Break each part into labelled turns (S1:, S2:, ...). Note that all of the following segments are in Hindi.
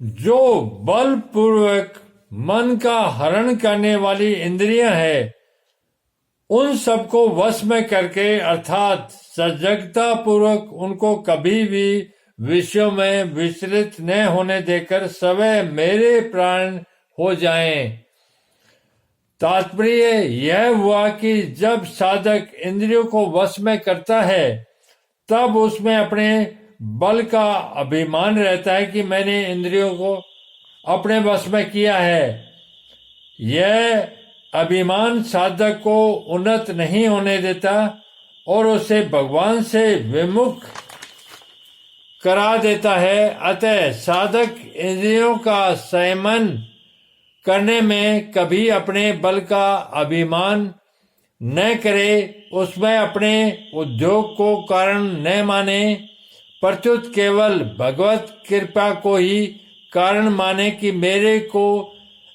S1: जो बलपूर्वक मन का हरण करने वाली इंद्रियां है, उन सबको वश में करके अर्थात सजगता पूर्वक उनको कभी भी विषयों में विचलित न होने देकर सवै मेरे प्राण हो जाएं। तात्पर्य यह हुआ कि जब साधक इंद्रियों को वश में करता है, तब उसमें अपने बल का अभिमान रहता है कि मैंने इंद्रियों को अपने वश में किया है। यह अभिमान साधक को उन्नत नहीं होने देता और उसे भगवान से विमुख करा देता है। अतः साधक इंद्रियों का संयमन करने में कभी अपने बल का अभिमान न करे, उसमें अपने उद्योग को कारण न माने, प्रत्युत केवल भगवत कृपा को ही कारण माने कि मेरे को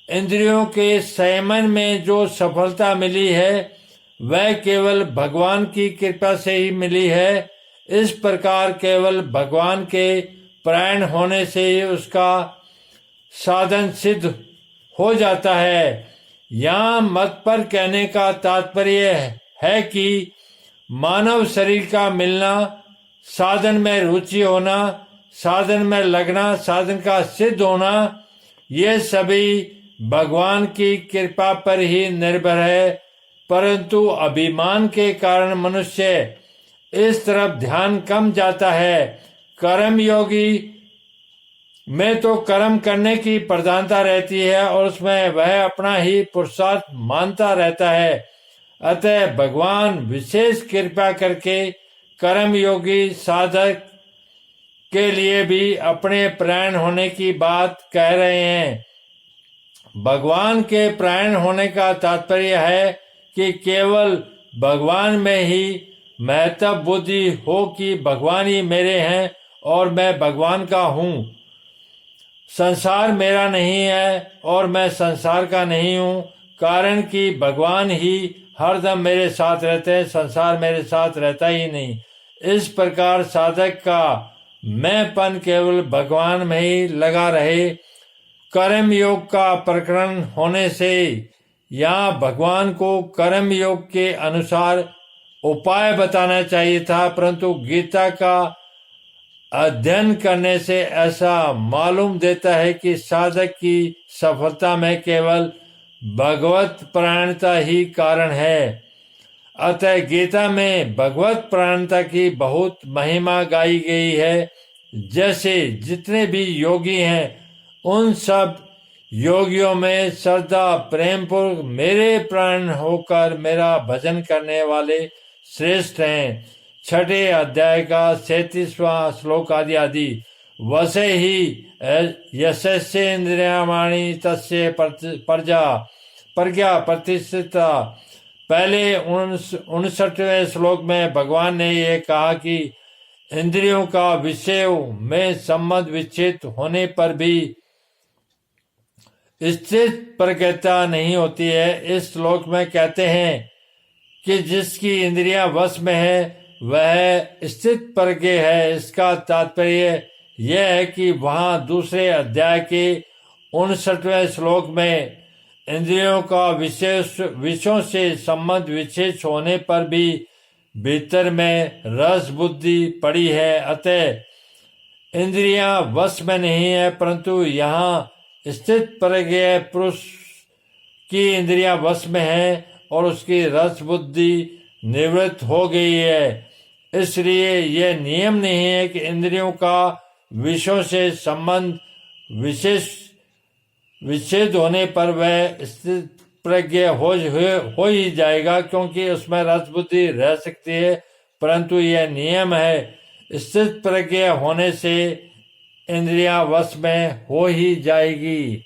S1: इंद्रियों के संयमन में जो सफलता मिली है वह केवल भगवान की कृपा से ही मिली है। इस प्रकार केवल भगवान के परायण होने से ही उसका साधन सिद्ध हो जाता है। यहाँ मत पर कहने का तात्पर्य है कि मानव शरीर का मिलना, साधन में रुचि होना, साधन में लगना, साधन का सिद्ध होना, ये सभी भगवान की कृपा पर ही निर्भर है। परंतु अभिमान के कारण मनुष्य इस तरफ ध्यान कम जाता है। कर्म योगी में तो कर्म करने की प्रधानता रहती है और उसमें वह अपना ही पुरुषार्थ मानता रहता है। अतः भगवान विशेष कृपा करके कर्म योगी साधक के लिए भी अपने प्राण होने की बात कह रहे हैं। भगवान के प्राण होने का तात्पर्य है कि केवल भगवान में ही महत्व बुद्धि हो कि भगवान ही मेरे हैं और मैं भगवान का हूँ। संसार मेरा नहीं है और मैं संसार का नहीं हूँ, कारण कि भगवान ही हरदम मेरे साथ रहते हैं, संसार मेरे साथ रहता ही नहीं। इस प्रकार साधक का मैंपन केवल भगवान में ही लगा रहे। कर्म योग का प्रकरण होने से यहाँ भगवान को कर्म योग के अनुसार उपाय बताना चाहिए था, परंतु गीता का अध्ययन करने से ऐसा मालूम देता है कि साधक की सफलता में केवल भगवत प्राणता ही कारण है। अतः गीता में भगवत प्राणता की बहुत महिमा गाई गई है। जैसे जितने भी योगी हैं उन सब योगियों में श्रद्धा प्रेम पूर्वक मेरे प्राण होकर मेरा भजन करने वाले श्रेष्ठ हैं। छठे अध्याय का 37वां श्लोक आदि आदि। वसे ही यशस्य इंद्रियामाणि तस्य प्रज्ञा प्रतिष्ठिता। पहले 59वें श्लोक में भगवान ने यह कहा कि इंद्रियों का विषयों में संबंध विच्छेद होने पर भी स्थित प्रज्ञता नहीं होती है। इस श्लोक में कहते हैं कि जिसकी इंद्रियां वश में है वह स्थित प्रज्ञ है। इसका तात्पर्य यह है कि वहां दूसरे अध्याय के 59वें श्लोक में इंद्रियों का विषयों से संबंध विशेष होने पर भी भीतर में रस बुद्धि पड़ी है। अतः इंद्रियां वश में नहीं है, परंतु यहाँ स्थित प्रज्ञ पुरुष की इंद्रियां वश में है और उसकी रस बुद्धि निवृत्त हो गई है। इसलिए यह नियम नहीं है कि इंद्रियों का विषयों से संबंध विच्छेद होने पर वह स्थित प्रज्ञ हो ही जाएगा, क्योंकि उसमें रस बुद्धि रह सकती है। परंतु यह नियम है, स्थित प्रज्ञ होने से इंद्रियां वश में हो ही जाएगी।